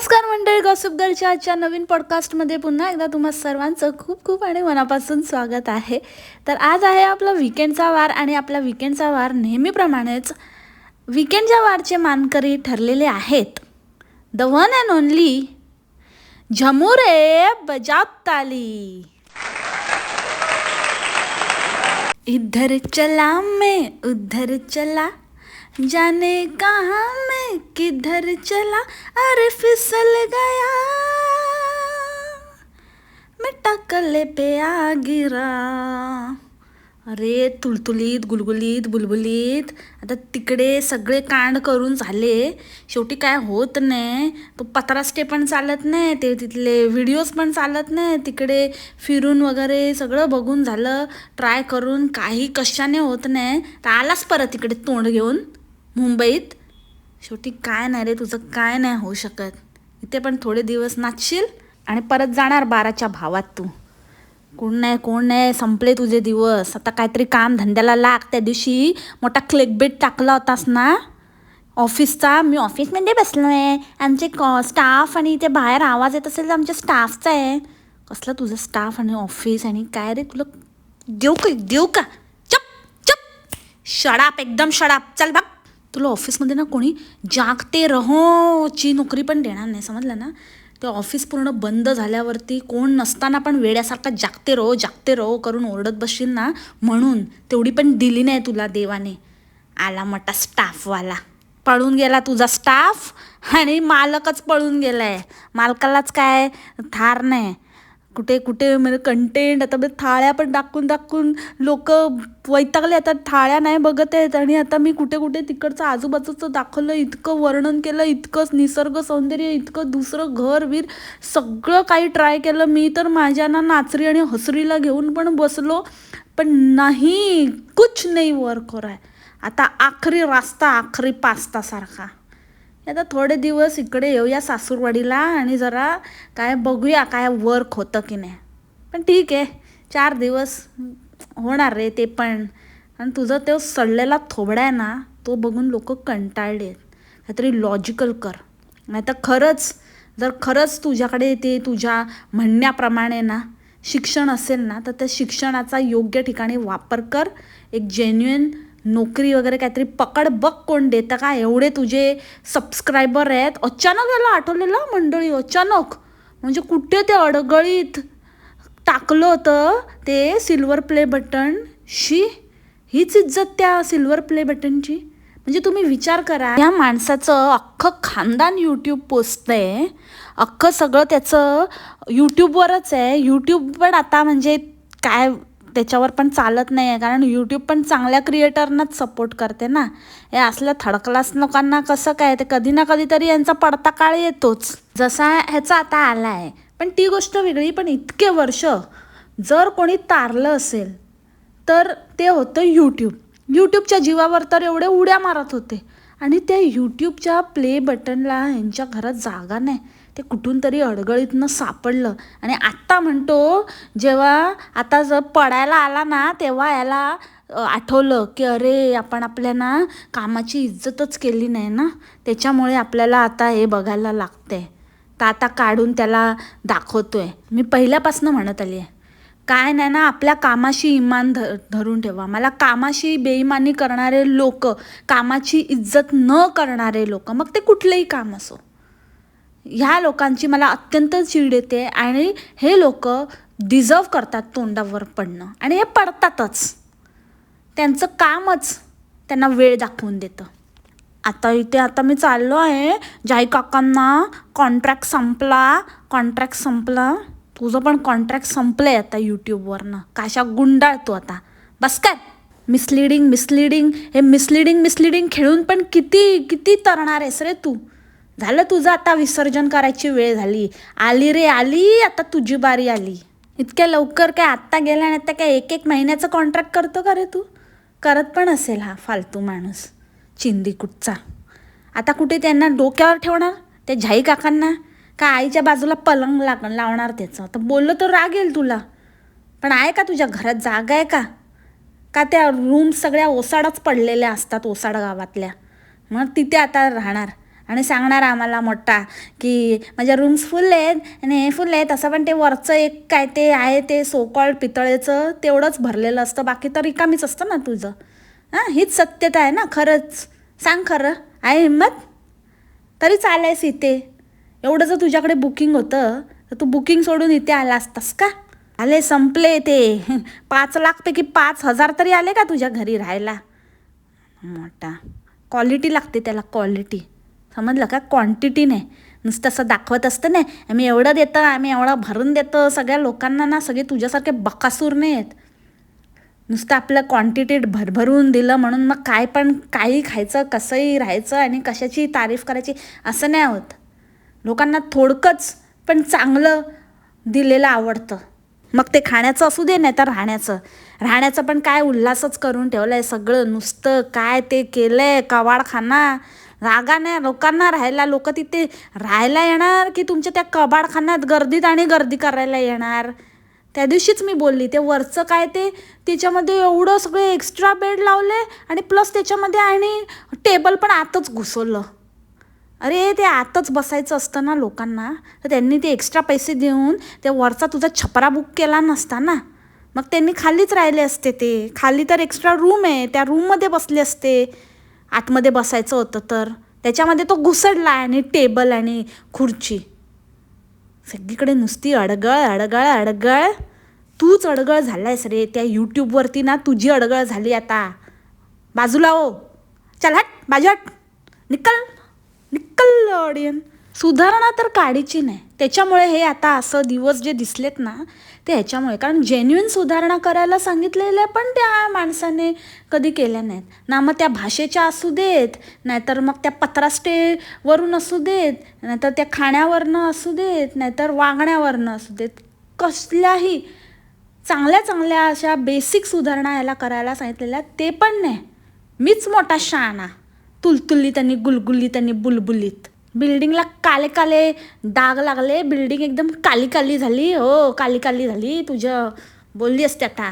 नमस्कार मंडळी, गॉसिप गर्लच्या आजच्या नवीन पॉडकास्टमध्ये पुन्हा एकदा तुम्हा सर्वांचं खूप खूप आणि मनापासून स्वागत आहे. तर आज आहे आपला विकेंडचा वार आणि आपला विकेंडचा वार नेहमीप्रमाणेच विकेंडच्या वारचे मानकरी ठरलेले आहेत द वन अँड ओनली झमुरे बजात ताली. इधर चला मैं उधर चला, जाने कहाँ मैं किधर चला, अरे फिसल गया मैं टकले पे आ गिरा. अरे तुलतुलीत गुलगुलीत बुलबुलीत आता तिकडे सगळे कांड करून झाले, शेवटी काय होत नाही. तो पत्रास्टे पण चालत नाही, ते तिथले व्हिडिओज पण चालत नाही. तिकडे फिरून वगैरे सगळं बघून झालं, ट्राय करून काही कशाने होत नाही. तर आलास परत तिकडे तोंड घेऊन मुंबईत. शेवटी काय नाही रे, तुझं काय नाही होऊ शकत. इथे पण थोडे दिवस नाचशील आणि परत जाणार 12च्या भावात तू. कोण नाही संपले तुझे दिवस. आता काहीतरी काम धंद्याला लाग. त्या दिवशी मोठा क्लिकबेट टाकला होतास ना ऑफिसचा. मी ऑफिसमध्ये बसलो आहे, आमचे स्टाफ आणि इथे बाहेर आवाज येत असेल तर आमच्या स्टाफचा आहे. कसलं तुझं स्टाफ आणि ऑफिस आणि काय रे, तुला देऊ का चप चप शडाप, एकदम शडाप. चल बघ, तुला ऑफिसमध्ये ना कोणी जागते रहो ची नोकरी पण देणार नाही, समजलं ना. ते ऑफिस पूर्ण बंद झाल्यावरती कोण नसताना पण वेड्यासारखा जागते रहो करून ओरडत बसशील ना, म्हणून तेवढी पण दिली नाही तुला देवाने. आला मोठा स्टाफवाला, पळून गेला तुझा स्टाफ आणि मालकच पळून गेलाय. मालकालाच काय थार नाही. कुठे म्हणजे कंटेंट आता थाळ्या पण दाखवून लोक वैतागले. आता थाळ्या नाही बघत आहेत आणि आता मी कुठे तिकडचं आजूबाजूचं दाखवलं, इतकं वर्णन केलं, इतकं निसर्ग सौंदर्य, इतकं दुसरं घर सगळं काही ट्राय केलं मी. तर माझ्या नाचरी आणि हसरीला घेऊन पण बसलो, पण नाही, कुछ नाही वर्क हो रहा है. आता आखरी रास्ता, आखरी पास्ता सारखा. आता थोडे दिवस इकडे येऊया सासूरवाडीला आणि जरा काय बघूया काय वर्क होतं की नाही. पण ठीक आहे, 4 दिवस होणार रे ते पण. आणि तुझं तो सडलेला थोबडा आहे ना, तो बघून लोक कंटाळले. काहीतरी लॉजिकल कर. नाही तर जर खरंच तुझ्याकडे ते तुझ्या म्हणण्याप्रमाणे ना शिक्षण असेल ना, तर त्या शिक्षणाचा योग्य ठिकाणी वापर कर. एक जेन्युइन नोकरी वगैरे काहीतरी पकड, बघ कोण देतं का. एवढे तुझे सबस्क्रायबर आहेत. अचानक याला आठवलेलं मंडळी, अचानक म्हणजे कुठे ते अडगळीत टाकलं होतं ते सिल्वर प्ले बटन. हीच इज्जत त्या सिल्वर प्ले बटनची. म्हणजे तुम्ही विचार करा, या माणसाचं अख्खं खानदान यूट्यूब पोचतंय, अख्खं सगळं त्याचं यूट्यूबवरच आहे. यूट्यूब पण आता म्हणजे काय त्याच्यावर पण चालत नाही आहे, कारण यूट्यूब पण चांगल्या क्रिएटरनाच सपोर्ट करते ना. हे असल्या थर्ड क्लास लोकांना कसं काय, ते कधी ना कधीतरी यांचा पडता काळ येतोच, जसा ह्याचा आता आला आहे. पण ती गोष्ट वेगळी. पण इतके वर्ष जर कोणी तारलं असेल तर ते होतं यूट्यूबच्या जीवावर तर एवढे उड्या मारत होते. आणि त्या यूट्यूबच्या प्ले बटनला यांच्या घरात जागा नाही. ते कुठून तरी अडगळीतनं सापडलं आणि आत्ता म्हणतो, जेव्हा आता जर पडायला आला ना, तेव्हा याला आठवलं की अरे आपण आपल्या ना कामाची इज्जतच केली नाही ना, त्याच्यामुळे आपल्याला आता हे बघायला लागतंय. तर आता काढून त्याला दाखवतोय. मी पहिल्यापासून म्हणत आली आहे, काय नाही ना, आपल्या कामाशी इमान धरून ठेवा. मला कामाशी बेईमानी करणारे लोक, कामाची इज्जत न करणारे लोक, मग ते कुठलंही काम असो, ह्या लोकांची मला अत्यंत चीड येते. आणि हे लोक डिझर्व करतात तोंडावर पडणं, आणि हे पडतातच. त्यांचं कामच त्यांना वेळ दाखवून देतं. आता मी चाललो आहे जाई काकांना. कॉन्ट्रॅक्ट संपला. तुझं पण कॉन्ट्रॅक्ट संपलं आहे आता यूट्यूबवरनं. काशा गुंडाळतो आता, बस काय. मिसलिडिंग हे मिसलिडिंग खेळून पण किती तरणार आहेस रे तू. झालं तुझं आता विसर्जन करायची वेळ झाली. आली आता तुझी बारी आली. इतक्या लवकर काय आत्ता गेला नाही, आता काय 1 महिन्याचं कॉन्ट्रॅक्ट करतो का रे तू. करत पण असेल हा फालतू माणूस चिंदी कुठचा. आता कुठे त्यांना डोक्यावर ठेवणार त्या झाई काकांना, का आईच्या बाजूला पलंग लावणार त्याचं. तर बोललं तर राग येईल तुला, पण आहे का तुझ्या घरात जागा आहे का त्या रूम सगळ्या ओसाडच पडलेल्या असतात, ओसाड गावातल्या. मग तिथे आता राहणार. आणि सांगणार आम्हाला मोठा की माझ्या रूम्स फुल आहेत आणि हे फुल आहेत. असं पण ते वरचं एक काय ते आहे ते सोकॉल्ड पितळेचं तेवढंच भरलेलं असतं, बाकी तर रिकामीच असतं ना तुझं. हां, हीच सत्यता आहे ना. खरंच सांग, खरं आहे हिंमत? तरी चालायस इथे. एवढं जर तुझ्याकडे बुकिंग होतं तर तू बुकिंग सोडून इथे आला असतास का? आले संपले ते 5,00,000पैकी 5,000 तरी आले का तुझ्या घरी राहायला? मोठा क्वालिटी लागते त्याला, क्वालिटी. समजलं का? क्वांटिटी नाही. नुसतं असं दाखवत असतं नाही आम्ही एवढं देतं, आम्ही एवढं भरून देतो सगळ्या लोकांना ना. सगळे तुझ्यासारखे बकासूर नाही आहेत. नुसतं आपलं क्वांटिटीत भरभरून दिलं म्हणून मग काय पण काही खायचं, कसंही राहायचं आणि कशाची तारीफ करायची असं नाही होत. लोकांना थोडकंच पण चांगलं दिलेलं आवडतं. मग ते खाण्याचं असू दे नाही तर राहण्याचं पण काय उल्हासच करून ठेवलं आहे सगळं. नुसतं काय ते केलं आहे कबाडखाना. जागा नाही लोकांना राहायला. लोक तिथे राहायला येणार की तुमच्या त्या कबाडखान्यात गर्दी करायला येणार? त्या दिवशीच मी बोलली ते वरचं काय ते त्याच्यामध्ये एवढं सगळे एक्स्ट्रा बेड लावले आणि प्लस त्याच्यामध्ये आणि टेबल पण आतच घुसवलं. अरे ते आतच बसायचं असतं ना लोकांना, तर त्यांनी ते एक्स्ट्रा पैसे देऊन त्या वरचा तुझा छपरा बुक केला नसता ना. मग त्यांनी खालीच राहिले असते. ते खाली तर एक्स्ट्रा रूम आहे, त्या रूममध्ये बसले असते. आतमध्ये बसायचं होतं तर त्याच्यामध्ये तो घुसडला आणि टेबल आणि खुर्ची. सगळीकडे नुसती अडगळ. तूच अडगळ झालायस रे. त्या यूट्यूबवरती ना तुझी अडगळ झाली आता. बाजूला हो, चल हट, बाजू हट, निकल ऑडियन. सुधारणा तर काढीची नाही. त्याच्यामुळे हे आता असं दिवस जे दिसलेत ना ते ह्याच्यामुळे. कारण जेन्युइन सुधारणा करायला सांगितलेल्या पण त्या माणसाने कधी केल्या नाहीत ना. मग त्या भाषेच्या असू देत, नाहीतर मग त्या पत्रास्टेवरून असू देत, नाहीतर त्या खाण्यावरनं असू देत, नाहीतर वागण्यावरनं असू देत. कसल्याही चांगल्या अशा बेसिक सुधारणा याला करायला सांगितलेल्या ते पण नाही. मीच मोठा शहाणा. तुलतुलीत आणि गुलगुलीत आणि बुलबुलीत. बिल्डिंगला काले डाग लागले. बिल्डिंग एकदम काली झाली. हो, काली झाली. तुझं बोलली असते आता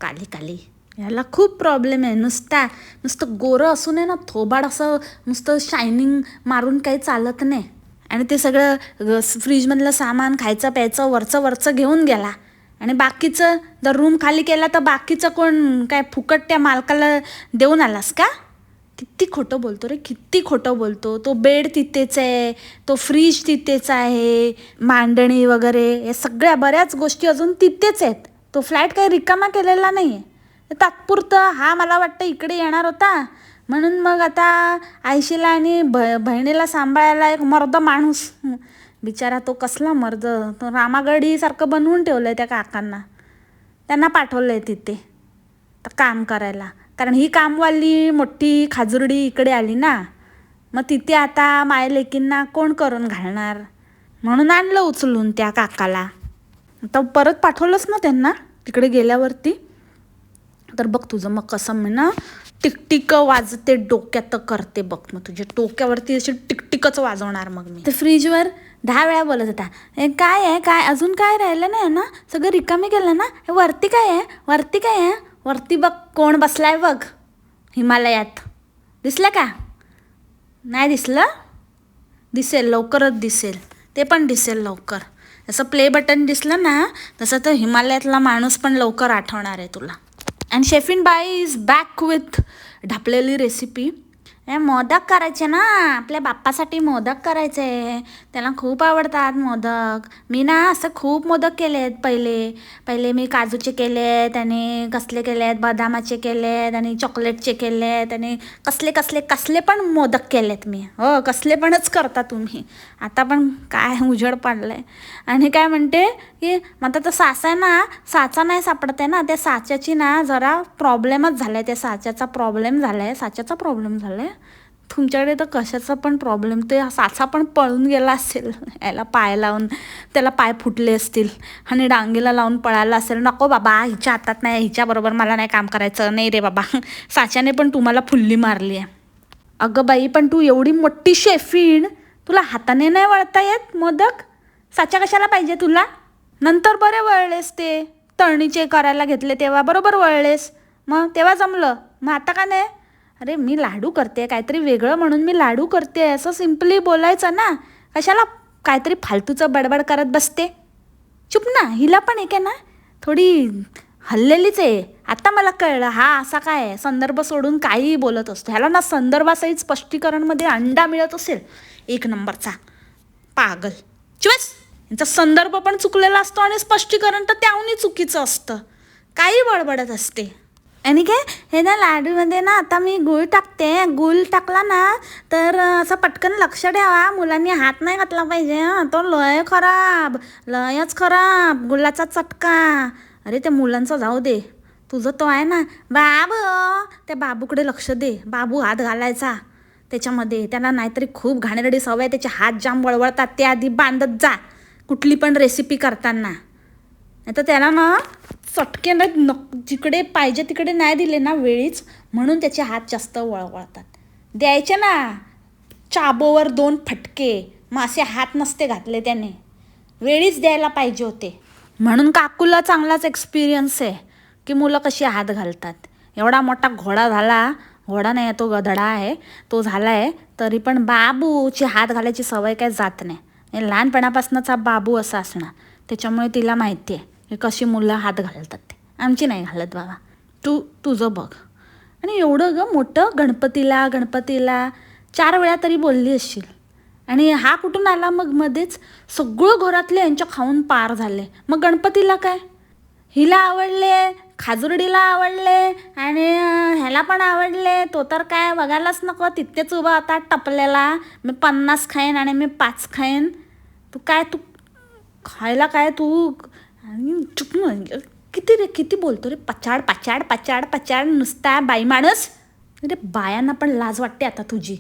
काली. याला खूप प्रॉब्लेम आहे. नुसतं गोरं असून आहे ना, थोबाड असं नुसतं शायनिंग मारून काही चालत नाही. आणि ते सगळं फ्रीजमधलं सामान खायचं प्यायचं वरचं घेऊन गेला आणि बाकीचं जर रूम खाली केला तर बाकीचं कोण काय फुकट त्या मालकाला देऊन आलास का? किती खोटं बोलतो रे, किती खोटं बोलतो. तो बेड तिथेच आहे, तो फ्रीज तिथेच आहे, मांडणी वगैरे या सगळ्या बऱ्याच गोष्टी अजून तिथेच आहेत. तो फ्लॅट काही रिकामा केलेला नाही आहे. तात्पुरतं हा मला वाटतं इकडे येणार होता म्हणून मग आता आयशीला आणि बहिणीला सांभाळायला एक मर्द माणूस. बिचारा तो कसला मर्द, तो रामागडीसारखं बनवून ठेवलं आहे त्या काकांना. त्यांना पाठवलं आहे तिथे तर काम करायला. कारण ही कामवाली मोठी खाजुर्डी इकडे आली ना, मग तिथे आता मायलेकींना कोण करून घालणार, म्हणून आणलं उचलून त्या काकाला. तर परत पाठवलंच ना त्यांना तिकडे गेल्यावरती. तर बघ तुझं मग कसं म्हणा टिकटिक वाजते डोक्यात करते बघ. मग तुझ्या डोक्यावरती अशी टिकटिकच वाजवणार मग मी. तर फ्रीजवर 10 वेळा बोलत होता, काय आहे काय अजून काय राहिलं नाही ना, सगळं रिकामी केलं ना, वरती काय आहे. वरती बघ कोण बसलाय बघ हिमालयात. दिसलं का? नाही दिसलं? दिसेल, लवकरच दिसेल. ते पण दिसेल लवकर. जसं प्ले बटन दिसलं ना तसं तर हिमालयातला माणूस पण लवकर आठवणार आहे तुला. अँड शेफिन बाई इज बॅक विथ ढापलेली रेसिपी. मोदक करायचे ना, आपल्या बाप्पासाठी मोदक करायचे. त्याला खूप आवडतात मोदक. मी ना असं खूप मोदक केले आहेत पहिले मी काजूचे केले आहेत आणि कसले केले आहेत, बदामाचे केले आहेत आणि चॉकलेटचे केले आहेत आणि कसले पण मोदक केलेत मी. हो, कसले पणच करता तुम्ही. आता पण काय उजेड पडलं आहे. आणि काय म्हणते की मग आता साचा आहे ना, साचा नाही सापडत आहे ना, त्या साच्याची ना जरा प्रॉब्लेमच झाला आहे. त्या साच्याचा प्रॉब्लेम झाला आहे. तुमच्याकडे तर कशाचा पण प्रॉब्लेम, ते साचा पण पळून गेला असेल. याला पाय लावून त्याला पाय फुटले असतील आणि डांगेला लावून पळायला असेल. नको बाबा, हिच्या हातात नाही, हिच्याबरोबर मला नाही काम करायचं. नाही रे बाबा, साच्याने पण तुम्हाला फुल्ली मारली आहे. अगं बाई, पण तू एवढी मोठी शेफीण, तुला हाताने नाही वळता येत मोदक? साच्या कशाला पाहिजे तुला? नंतर बरे वळलेस, ते तळणीचे करायला घेतले तेव्हा बरोबर वळलेस, मग तेव्हा जमलं. मग आता का नाही? अरे मी लाडू करते, काहीतरी वेगळं म्हणून मी लाडू करते असं सिम्पली बोलायचं ना. कशाला काहीतरी फालतूचं बडबड करत बसते. चुप ना. हिला पण एक आहे ना थोडी हल्लेलीच आहे. आता मला कळलं हा असा काय आहे, संदर्भ सोडून काहीही बोलत असतो. ह्याला ना संदर्भासहित स्पष्टीकरणमध्ये अंडा मिळत असेल एक नंबरचा पागल. चिवस. यांचा संदर्भ पण चुकलेला असतो आणि स्पष्टीकरण तर त्याहूनही चुकीचं असतं. काही बडबडत असते. आणि काय हे ना लाडूमध्ये ना आता मी गूळ टाकते. गूळ टाकला ना तर असं पटकन लक्ष ठेवा, मुलांनी हात नाही घातला पाहिजे. तो लय खराब, लयच खराब गुळाचा चटका. अरे त्या मुलांचं जाऊ दे, तुझं तो आहे ना बाबू, त्या बाबूकडे लक्ष दे. बाबू हात घालायचा त्याच्यामध्ये, त्याला नाहीतरी खूप घाणेरडी सवय, त्याचे हात जाम वळवळतात. ते आधी बांधत जा कुठली पण रेसिपी करताना. नाही तर त्याला ना चटके जिकडे पाहिजे तिकडे नाही दिले ना वेळीच, म्हणून त्याचे हात जास्त वळवळतात. द्यायचे ना चाबोवर 2 फटके, मग असे हात नसते घातले त्याने, वेळीच द्यायला पाहिजे होते. म्हणून काकूला चांगलाच एक्सपिरियन्स आहे की मुलं कशी हात घालतात. एवढा मोठा घोडा झाला, घोडा नाही तो गधडा आहे, तो झाला आहे तरी पण बाबूची हात घालायची सवय काय जात नाही. लहानपणापासूनचा बाबू असा असणार, त्याच्यामुळे तिला माहिती आहे की कशी मुलं हात घालतात ते. आमची नाही घालत बाबा. तुझं बघ. आणि एवढं ग मोठं गणपतीला 4 वेळा तरी बोलली असशील. आणि हा कुठून आला मग मध्येच? सगळं घरातले यांच्या खाऊन पार झाले. मग गणपतीला काय? हिला आवडले, खाजुरडीला आवडले आणि ह्याला पण आवडले. तो तर काय बघायलाच नको, तिथेच उभा होता टपलेला. मी 50 खाईन आणि मी 5 खाईन. तू खायला काय तू? चुप. किती बोलतो रे, पचाड नुसता बाई माणूस. अरे बायांना पण लाज वाटते आता तुझी.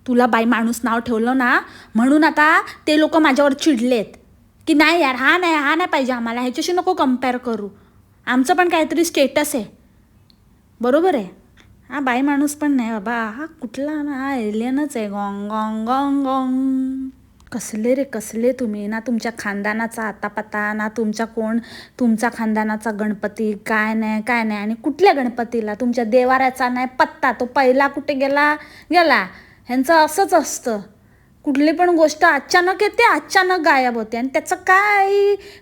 तुला बाई माणूस नाव ठेवलं ना म्हणून आता ते लोक माझ्यावर चिडलेत की नाही यार, हा नाही पाहिजे आम्हाला, ह्याच्याशी नको कम्पेअर करू. आमचं पण काहीतरी स्टेटस आहे, बरोबर आहे. हा बाई माणूस पण नाही बाबा, हा कुठला ना एलियनच आहे. गॉंग गॉंग गॉंग गॉंग. कसले तुम्ही ना, तुमच्या खानदानाचा आतापत्ता ना, तुमचा खानदानाचा गणपती काय नाही. आणि कुठल्या गणपतीला तुमच्या देवाऱ्याचा नाही पत्ता, तो पहिला कुठे गेला. ह्यांचं असंच असतं. कुठली पण गोष्ट अचानक येते, अचानक गायब होते आणि त्याचं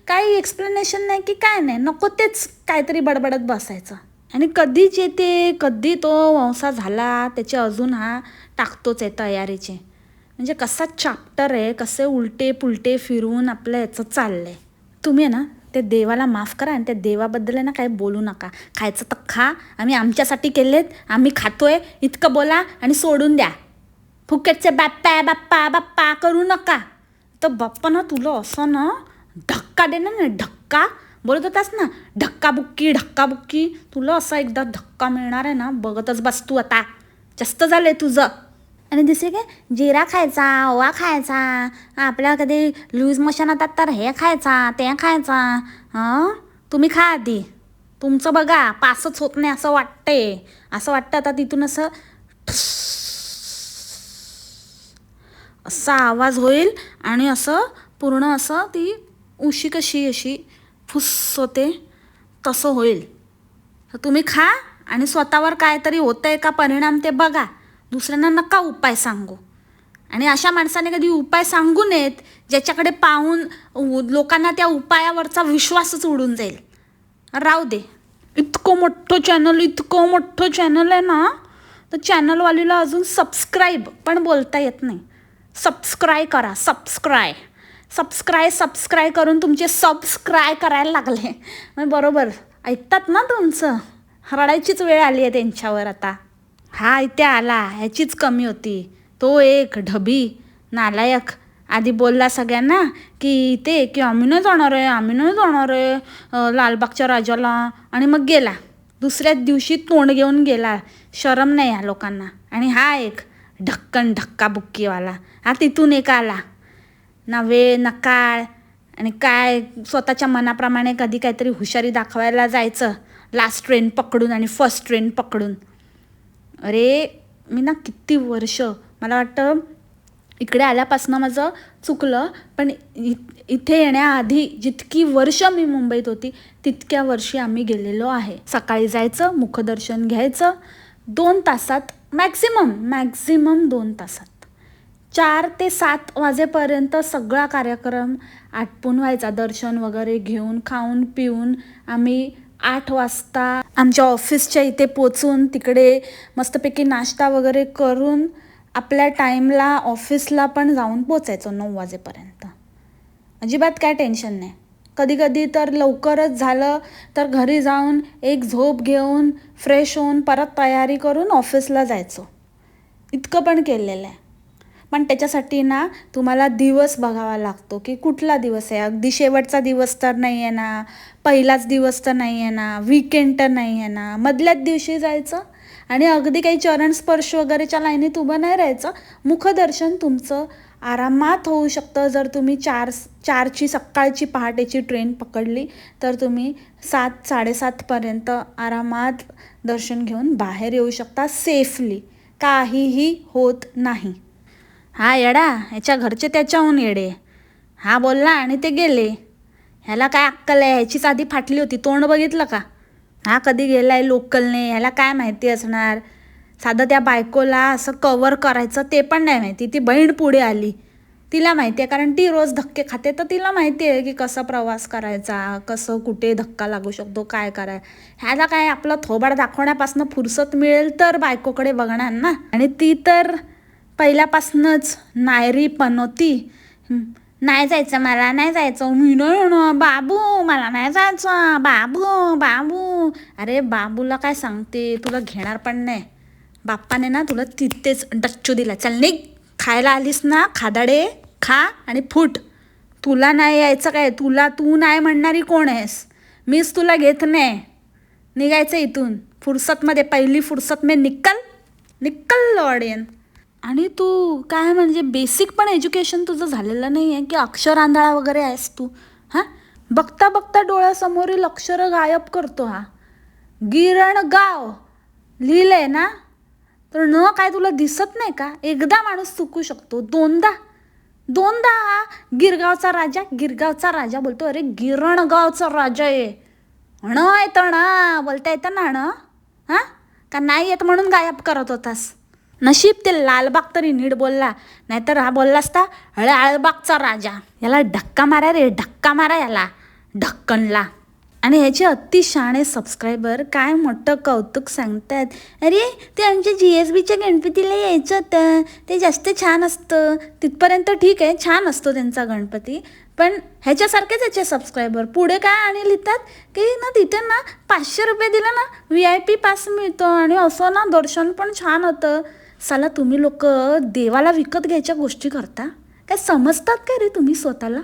काही एक्सप्लेनेशन नाही की काय नाही. नको तेच काहीतरी बडबडत बसायचं. आणि कधीच येते, कधी तो वंसा झाला त्याचे अजून हा टाकतोच आहे तयारीचे. म्हणजे कसा चॅप्टर आहे, कसे उलटे पुलटे फिरून आपलं याचं चाललं आहे. तुम्ही ना ते देवाला माफ करा आणि त्या देवाबद्दल ना काही बोलू नका. खायचं तर खा, आम्ही आमच्यासाठी केलेत, आम्ही खातोय इतकं बोला आणि सोडून द्या. फुकेटचे बाप्पा करू नका. तर बाप्पा ना तुला असं ना धक्का देणार ना, धक्का बोलत होतास ना, धक्काबुक्की. तुला असा एकदा धक्का मिळणार आहे ना, बघतच बस तू आता. जास्त झालंय तुझं. आणि दुसरे काय, जिरा खायचा, ओवा खायचा, आपल्याला कधी लूज मोशन होतात तर हे खायचा ते खायचा. तुम्ही खा आधी, तुमचं बघा पासच होत नाही असं वाटतं आता तिथून असं असा आवाज होईल आणि असं पूर्ण असं ती उशी कशी अशी फुस होते तसं होईल. तर तुम्ही खा आणि स्वतःवर काहीतरी होतंय का परिणाम ते बघा. दुसऱ्यांना नका उपाय सांगू. आणि अशा माणसाने कधी उपाय सांगू नयेत ज्याच्याकडे पाहून लोकांना त्या उपायावरचा विश्वासच उडून जाईल. राहू दे. इतकं मोठं चॅनल आहे ना, तर चॅनलवालीला अजून सबस्क्राईब पण बोलता येत नाही. सबस्क्राईब करा. सबस्क्राईब करून तुमचे सबस्क्राईब करायला लागले. मग बरोबर ऐकतात ना तुमचं. रडायचीच वेळ आली आहे त्यांच्यावर आता. हा इथे आला, ह्याचीच कमी होती. तो एक ढबी नालायक आधी बोलला सगळ्यांना की इथे की आम्ही नाही जाणार आहे लालबागच्या राजाला, आणि मग गेला. दुसऱ्याच दिवशी तोंड घेऊन गेला. शरम नाही ह्या लोकांना. आणि हा एक धक्काबुक्कीवाला हा तिथून एक आला ना, वेळ ना काळ आणि काय स्वतःच्या मनाप्रमाणे कधी काहीतरी हुशारी दाखवायला जायचं, लास्ट ट्रेन पकडून आणि फर्स्ट ट्रेन पकडून. अरे मी ना किती वर्ष, मला वाटतं इकडे आल्यापासून माझं चुकलं, पण इथे येण्याआधी जितकी वर्ष मी मुंबईत होती तितक्या वर्षी आम्ही गेलेलो आहे. सकाळी जायचं, मुखदर्शन घ्यायचं, 2 तासात मॅक्झिमम 2 तासात 4 ते 7 वाजेपर्यंत सगळा कार्यक्रम आटपून व्हायचा. दर्शन वगैरे घेऊन खाऊन पिऊन आम्ही 8 वाजता आमच्या ऑफिसच्या इथे पोचून तिकडे मस्तपैकी नाश्ता वगैरे करून आपल्या टाईमला ऑफिसला पण जाऊन पोचायचो 9 वाजेपर्यंत. अजिबात काय टेन्शन नाही. कधी कधी तर लवकरच झालं तर घरी जाऊन एक झोप घेऊन फ्रेश होऊन परत तयारी करून ऑफिसला जायचो. इतकं पण केलेलं आहे. पण त्याच्यासाठी ना तुम्हाला दिवस बघावा लागतो की कुठला दिवस आहे. अगदी शेवटचा दिवस तर नाही आहे ना, पहिलाच दिवस तर नाही आहे ना, वीकेंड तर नाही आहे ना, मधल्याच दिवशी जायचं आणि अगदी काही चरण स्पर्श वगैरेच्या लाईनीत उभं नाही राहायचं. मुखदर्शन तुमचं आरामात होऊ शकतं. जर तुम्ही 4ची सकाळची पहाटेची ट्रेन पकडली तर तुम्ही 7-7:30पर्यंत आरामात दर्शन घेऊन बाहेर येऊ शकता सेफली. काहीही होत नाही. हा येडा, ह्याच्या घरचे त्याच्याहून येडे. हा बोलला आणि ते गेले. ह्याला काय अक्कल आहे? ह्याचीच आधी फाटली होती. तोंड बघितलं का? हा कधी गेलाय लोकलने, ह्याला काय माहिती असणार. साधं त्या बायकोला असं कवर करायचं ते पण नाही माहिती. ती बहीण पुढे आली, तिला माहिती आहे, कारण ती रोज धक्के खाते तर तिला माहिती आहे की कसं प्रवास करायचा, कसं कुठे धक्का लागू शकतो, काय ह्याला काय आपलं थोबाड दाखवण्यापासून फुरसत मिळेल तर बायकोकडे बघणार ना. आणि ती तर पहिल्यापासूनच नायरी पनवती. नाही जायचं, मला नाही जायचं, मी नाही बाबू, मला नाही जायचं, बाबू. अरे बाबूला काय सांगते, तुला घेणार पण नाही. बाप्पाने ना तुला तिथेच डच्चू दिला. चल निघ, खायला आलीस ना खादाडे, खा आणि फुट. तुला नाही यायचं काय? तू नाही म्हणणारी कोण आहेस? मीच तुला घेत नाही. निघायचं इथून फुरसतमध्ये. पहिली फुरसत में निक्कल लॉडियन. आणि तू काय म्हणजे बेसिक पण एज्युकेशन तुझं झालेलं नाही आहे की अक्षर आंधळा वगैरे आहेस तू? हां, बघता बघता डोळ्यासमोरील अक्षरं गायब करतो हा. गिरणगाव लिहिलंय ना, तर न काय तुला दिसत नाही का? एकदा माणूस चुकू शकतो, दोनदा हा गिरगावचा राजा बोलतो. अरे गिरणगावचा राजा आहे. येतं ना, बोलता येतं ना हां, का नाही येत म्हणून गायब करत होतास? नशीब ते लालबाग तरी नीट बोलला, नाहीतर हा बोलला असता आळबागचा राजा. याला धक्का मारा याला ढक्कनला. आणि ह्याचे अतिशहाणे सबस्क्रायबर काय मोठं कौतुक सांगतात. अरे ते आमच्या GSBच्या गणपतीला यायचं होतं, ते जास्त छान असतं. तिथपर्यंत ठीक आहे, छान असतो त्यांचा गणपती. पण ह्याच्यासारखेच ह्याचे सबस्क्रायबर पुढे काय आणि लिहितात की ना तिथे ना 500 रुपये दिला ना VIP पास मिळतो आणि असं ना दर्शन पण छान होतं. साला तुम्ही लोक देवाला विकत घ्यायच्या गोष्टी करता काय? समजतात काय रे तुम्ही स्वतःला?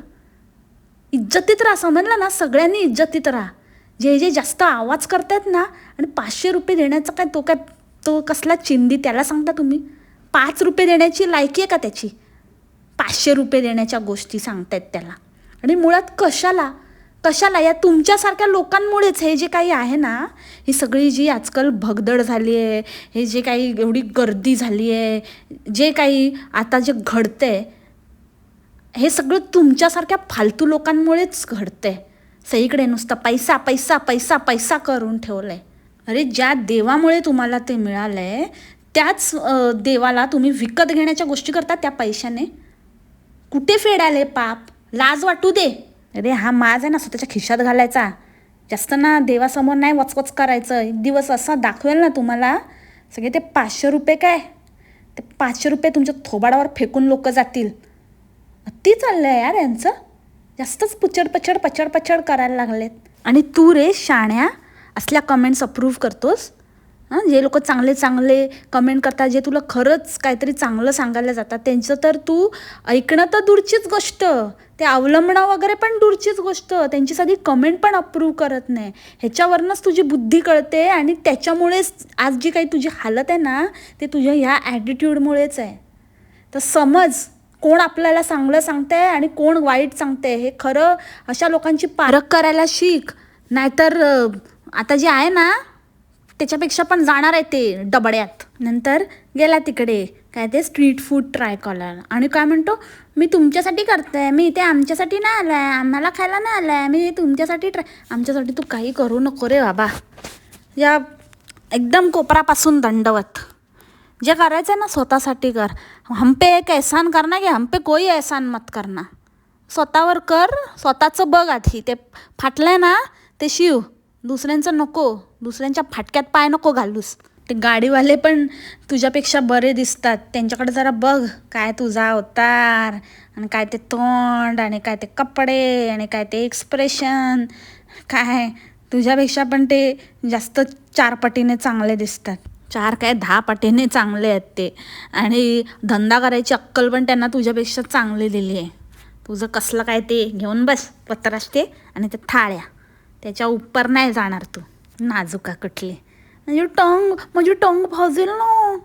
इज्जतीत राहा, समजलं ना? सगळ्यांनी इज्जतीत राहा. जे जास्त आवाज करतायत ना, आणि 500 रुपये देण्याचा काय तो कसला चिंदी त्याला सांगता तुम्ही? 5 रुपये देण्याची लायकी आहे का त्याची? 500 रुपये देण्याच्या गोष्टी सांगतायत त्याला. आणि मुळात कशाला या तुमच्यासारख्या लोकांमुळेच हे जे काही आहे ना, ही सगळी जी आजकाल भगदड झाली आहे, हे जे काही एवढी गर्दी झाली आहे, जे काही आता जे घडतंय, हे सगळं तुमच्यासारख्या फालतू लोकांमुळेच घडतंय. सगळीकडे नुसतं पैसा पैसा पैसा पैसा करून ठेवलंय. अरे ज्या देवामुळे तुम्हाला ते मिळालंय त्याच देवाला तुम्ही विकत घेण्याच्या गोष्टी करता त्या पैशाने. कुठे फेडाले पाप? लाज वाटू दे. अरे हा माज आहे ना स्वतःच्या खिशात घालायचा. जास्त ना देवासमोर नाही वचवच करायचं. एक दिवस असा दाखवेल ना तुम्हाला, सगळे ते 500 रुपये काय, ते 500 रुपये तुमच्या थोबाडावर फेकून लोक जातील. अति चाललं आहे यार यांचं. जास्तच पचड करायला लागलेत. आणि तू रे शाण्या असल्या कमेंट्स अप्रूव्ह करतोस? हां, जे लोक चांगले कमेंट करतात, जे तुला खरंच काहीतरी चांगलं सांगायला जातात, त्यांचं तर तू ऐकणं तर दूरचीच गोष्ट, ते अवलंबणं वगैरे पण दूरचीच गोष्ट, त्यांची साधी कमेंट पण अप्रूव्ह करत नाही. ह्याच्यावरनंच तुझी बुद्धी कळते. आणि त्याच्यामुळेच आज जी काही तुझी हालत आहे ना, ते तुझ्या ह्या ॲटिट्यूडमुळेच आहे. तर समज कोण आपल्याला चांगलं सांगतंय आणि कोण वाईट सांगतंय हे खरं. अशा लोकांची पारख करायला शिक. नाहीतर आता जे आहे ना त्याच्यापेक्षा पण जाणार आहे ते डबड्यात. नंतर गेला तिकडे काय ते स्ट्रीट फूड ट्राय करायला आणि काय म्हणतो, मी तुमच्यासाठी करते, मी इथे आमच्यासाठी नाही आलं आहे, आम्हाला खायला नाही आलं आहे, मी तुमच्यासाठी आमच्यासाठी तू काही करू नको रे बाबा. या एकदम कोपरापासून दंडवत. जे करायचं आहे ना स्वतःसाठी कर. हम पे एक एहसान करना की हम पे कोई एहसान मत करना. स्वतःवर कर, स्वतःचं बघ आधी. ते फाटलंय ना ते शिव, दुसऱ्यांचं नको. दुसऱ्यांच्या फाटक्यात पाय नको घालूस. ते गाडीवाले पण तुझ्यापेक्षा बरे दिसतात, त्यांच्याकडे जरा बघ. काय तुझा अवतार आणि काय ते तोंड आणि काय ते कपडे आणि काय ते एक्सप्रेशन. काय तुझ्यापेक्षा पण ते जास्त 4 पटीने चांगले दिसतात. 4 काय 10 पटीने चांगले आहेत ते. आणि धंदा करायची अक्कल पण त्यांना तुझ्यापेक्षा चांगली दिली आहे. तुझं कसलं काय ते घेऊन बस पत्रास ते आणि ते थाळ्या, त्याच्या उपर नाही जाणार तू. नाजुका कुठली. माझी टंग भाजेल ना.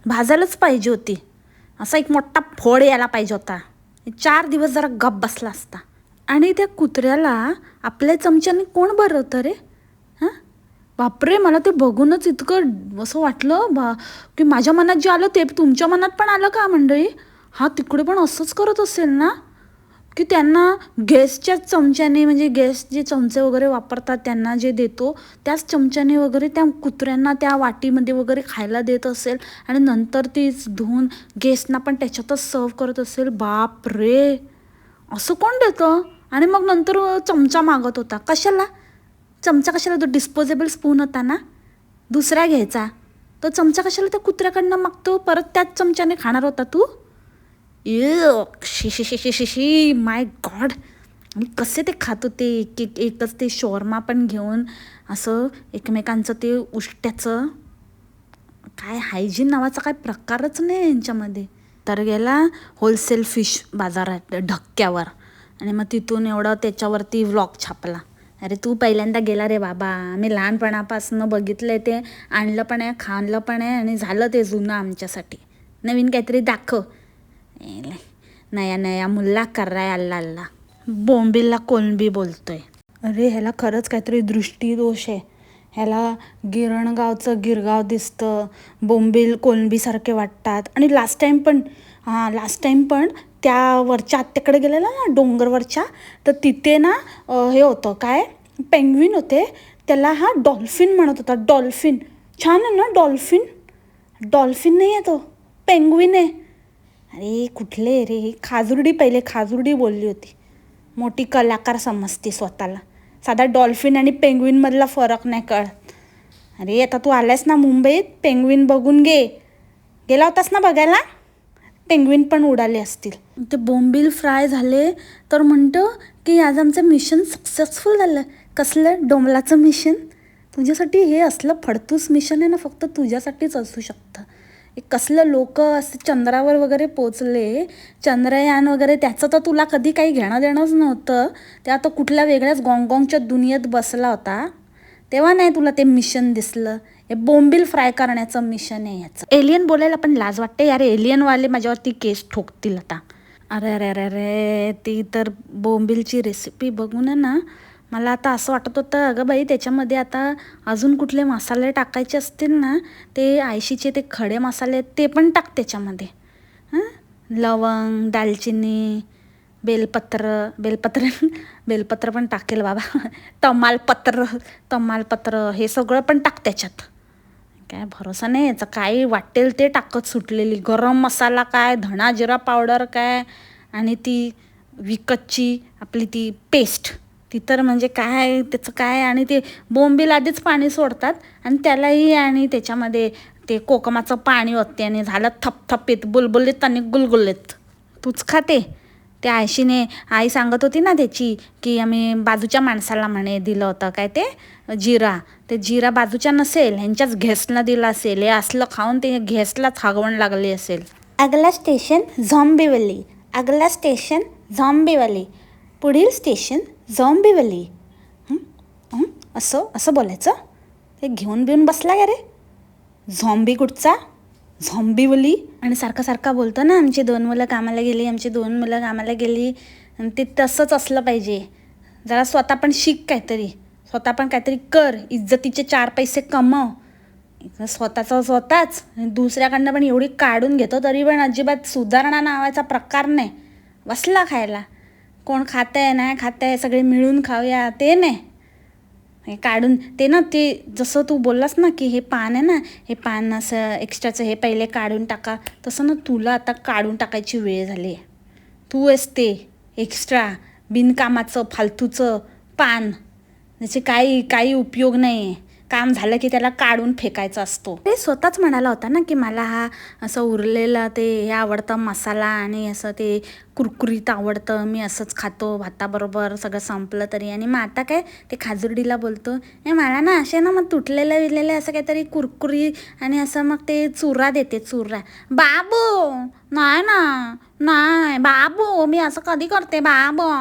भाजायलाच पाहिजे होती. असा एक मोठा फोड यायला पाहिजे होता. 4 दिवस जरा गप बसला असता. आणि त्या कुत्र्याला आपल्या चमच्याने कोण भरवतं रे? हां, बापरे, मला ते बघूनच इतकं असं वाटलं की माझ्या मनात जे आलं ते तुमच्या मनात पण आलं का मंडळी? हा तिकडे पण असंच करत असेल ना, की त्यांना गॅसच्याच चमच्याने, म्हणजे गॅस जे चमचे वगैरे वापरतात त्यांना जे देतो त्याच चमच्याने वगैरे त्या कुत्र्यांना त्या वाटीमध्ये वगैरे खायला देत असेल आणि नंतर तीच धुवून गॅसना पण त्याच्यातच सर्व करत असेल. बाप रे, असं कोण देतं? आणि मग नंतर चमचा मागत होता. कशाला चमचा? कशाला? तो डिस्पोजेबल स्पून होता ना, दुसरा घ्यायचा. तो चमचा कशाला त्या कुत्र्याकडनं मागतो? परत त्याच चमच्याने खाणार होता तू? शी शी शी शी शी शी, माय गॉड. आणि कसे ते खात होते एकच ते शॉर्मा पण घेऊन, असं एकमेकांचं ते उष्ट्याचं. काय हायजीन नावाचा काय प्रकारच नाही यांच्यामध्ये. तर गेला होलसेल फिश बाजारात ढक्क्यावर आणि मग तिथून एवढं त्याच्यावरती व्लॉग छापला. अरे तू पहिल्यांदा गेला रे बाबा, मी लहानपणापासून बघितलं आहे ते. आणलं पण आहे, खाल्लं पण आहे आणि झालं ते जुनं आमच्यासाठी. नवीन काहीतरी दाखव. नया नया मुल्ला कर रहा है अल्ला अल्ला. बोंबिलला कोलंबी बोलतोय. अरे ह्याला खरंच काहीतरी दृष्टीदोष आहे. ह्याला गिरणगावचं गिरगाव दिसतं, बोंबील कोलंबीसारखे वाटतात. आणि लास्ट टाईम पण त्या वरच्या आत्याकडे गेलेला ना डोंगरवरच्या, तर तिथे ना हे होतं काय, पेंग्विन होते. त्याला हा डॉल्फिन म्हणत होता. डॉल्फिन छान आहे ना. डॉल्फिन नाही आहे तो, पेंग्विन आहे. अरे कुठले रे, खाजुर्डी, पहिले खाजुर्डी बोलली होती. मोठी कलाकार समजते स्वतःला. साधा डॉल्फिन आणि पेंग्विनमधला फरक नाही कळत. अरे आता तू आल्यास ना मुंबईत, पेंग्विन बघून गेला होतास ना बघायला, पेंग्विन पण उडाले असतील. ते बोंबील फ्राय झाले तर म्हणतो की आज आमचं मिशन सक्सेसफुल झालं. कसलं डोंबलाचं मिशन? तुझ्यासाठी हे असलं फडतूस मिशन आहे ना, फक्त तुझ्यासाठीच असू शकतं. एक कसलं लोक असे चंद्रावर वगैरे पोचले, चंद्रयान वगैरे, त्याचं तर तुला कधी काही घेणं देणंच नव्हतं. त्या तर कुठल्या वेगळ्याच गॉंगॉंगच्या दुनियेत बसला होता, तेव्हा नाही तुला ते मिशन दिसलं. हे बोंबील फ्राय करण्याचं मिशन आहे याचं. एलियन बोलायला पण लाज वाटते यार. एलियनवाले माझ्यावरती केस ठोकतील आता. अरे अरे अरे अरे, ती तर बोंबीलची रेसिपी बघून ना मला आता असं वाटत होतं, अगं बाई त्याच्यामध्ये आता अजून कुठले मसाले टाकायचे असतील ना, ते आयशीचे ते खडे मसाले आहेत ते पण टाक त्याच्यामध्ये. हां, लवंग, दालचिनी, बेलपत्र पण टाकेल बाबा. तमालपत्र हे सगळं पण टाक त्याच्यात. काय भरोसा नाही याचा, काय वाटेल ते टाकत सुटलेली. गरम मसाला काय, धणा जिरा पावडर काय, आणि ती विकतची आपली ती पेस्ट, ती तर म्हणजे काय त्याचं काय. आणि ते बोंबील आधीच पाणी सोडतात आणि त्यालाही आणि त्याच्यामध्ये ते कोकमाचं पाणी होते आणि झालं थपथपीत, बुलबुलीत आणि गुलगुलीत. तूच खाते. त्या आई सांगत होती ना त्याची, की आम्ही बाजूच्या माणसाला म्हणे दिलं होतं काय ते जिरा. ते जिरा बाजूच्या नसेल, ह्यांच्याच घेसला दिला असेल. हे असलं खाऊन ते घेसलाच हागवण लागली असेल. अगला स्टेशन झॉम्बीवली, अगला स्टेशन झॉम्बीवली, पुढील स्टेशन झॉम्बीवली. असं बोलायचं. ते घेऊन बिऊन बसला का रे, झॉम्बी कुठचा, झॉम्बीवली. आणि सारखा बोलतो ना, आमची 2 मुलं कामाला गेली, आमची 2 मुलं कामाला गेली. आणि ते तसंच असलं पाहिजे. जरा स्वतः पण शिक काहीतरी, स्वतः पण काहीतरी कर, इज्जतीचे 4 पैसे कमव. स्वतःच दुसऱ्याकडनं पण एवढी काढून घेतो तरी पण अजिबात सुधारणा नावाचा प्रकार नाही. बसला खायला. कोण खातंय नाही खातंय, सगळे मिळून खाऊया ते नाही. हे काढून ते ना, ते जसं तू बोललास ना की हे पान आहे ना, हे पान असं एक्स्ट्राचं हे पहिले काढून टाका, तसं ना तुला आता काढून टाकायची वेळ झाली आहे. तू आहेस ते एक्स्ट्रा बिनकामाचं फालतूचं पान, त्याचे काही उपयोग नाही आहे. काम झालं की त्याला काढून फेकायचा असतो. ते स्वतःच म्हणाला होता ना की मला हा असं उरलेलं ते हे आवडतं मसाला, आणि असं ते कुरकुरीत आवडतं, मी असंच खातो भाताबरोबर सगळं संपलं तरी. आणि मग आता काय ते खाजुर्डीला बोलतो, हे मला ना असे ना मग तुटलेलं विरलेलं असं काहीतरी कुरकुरी, आणि असं मग ते चुरा देते चुरा. बाबू नाही ना, नाही बाबू, मी असं कधी करते बाबू.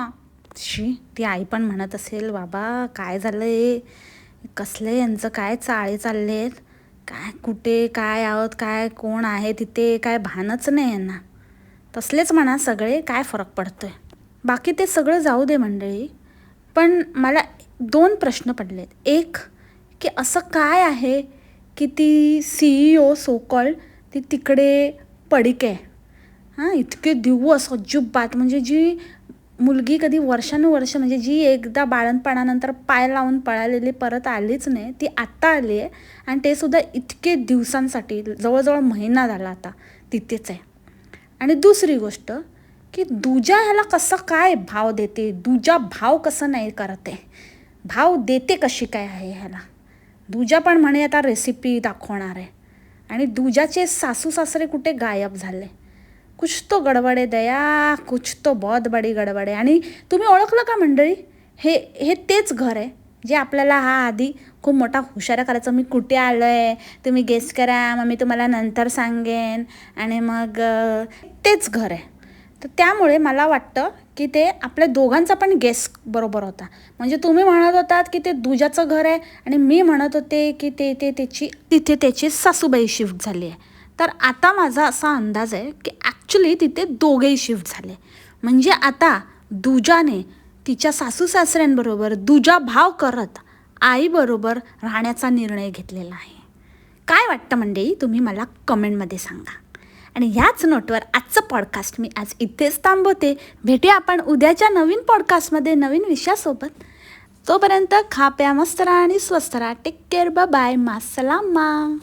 शी, ती आई पण म्हणत असेल बाबा काय झालंय, कसले यांचं काय चाळे चाललेत, काय कुठे काय आहोत, काय कोण आहे तिथे, काय भानच नाही यांना. तसलेच म्हणा सगळे, काय फरक पडतोय. बाकी ते सगळं जाऊ दे मंडळी, पण मला 2 प्रश्न पडलेत. एक की असं काय आहे की ती CEO सोकॉल्ड ती तिकडे पडिक आहे. हां, इतके दिवस अजिबात, म्हणजे जी मुलगी कधी वर्षानुवर्ष, म्हणजे जी एकदा बाळंतपणानंतर पाय लावून पळालेली परत आलीच नाही, ती आत्ता आली आहे. आणि ते सुद्धा इतके दिवसांसाठी, जवळजवळ महिना झाला आता तिथेच आहे. आणि दुसरी गोष्ट की दुजा ह्याला कसं काय भाव देते, दुजा भाव कसं नाही करते, भाव देते कशी काय आहे ह्याला. दुजा पण म्हणे आता रेसिपी दाखवणार आहे, आणि दुजाचे सासू सासरे कुठे गायब झाले. कुछ तो गडबडे दया, कुछ तो बहुत बडी गडबडे. आणि तुम्ही ओळखलं का मंडळी, हे तेच घर आहे जे आपल्याला हा आधी खूप मोठा हुशारा करायचं, मी कुठे आलो आहे तुम्ही गेस करा, मग मी तुम्हाला नंतर सांगेन, आणि मग तेच घर आहे. तर त्यामुळे मला वाटतं की ते आपल्या दोघांचा पण गेस बरोबर होता. म्हणजे तुम्ही म्हणत होतात की ते दुजाचं घर आहे, आणि मी म्हणत होते की तिथे त्याची सासूबाई शिफ्ट झाली आहे. तर आता माझा असा अंदाज आहे की ॲक्च्युली तिथे दोघेही शिफ्ट झाले. म्हणजे आता दुजाने तिच्या सासू सासऱ्यांबरोबर दुजा भाव करत आईबरोबर राहण्याचा निर्णय घेतलेला आहे. काय वाटतं मंडळी, तुम्ही मला कमेंटमध्ये सांगा. आणि ह्याच नोटवर आजचं पॉडकास्ट मी आज इथेच थांबवते. भेटूया आपण उद्याच्या नवीन पॉडकास्टमध्ये नवीन विषयासोबत. तोपर्यंत खा प्या मस्त राहा आणि स्वस्त राहा. Take care, bye bye, मासलामा.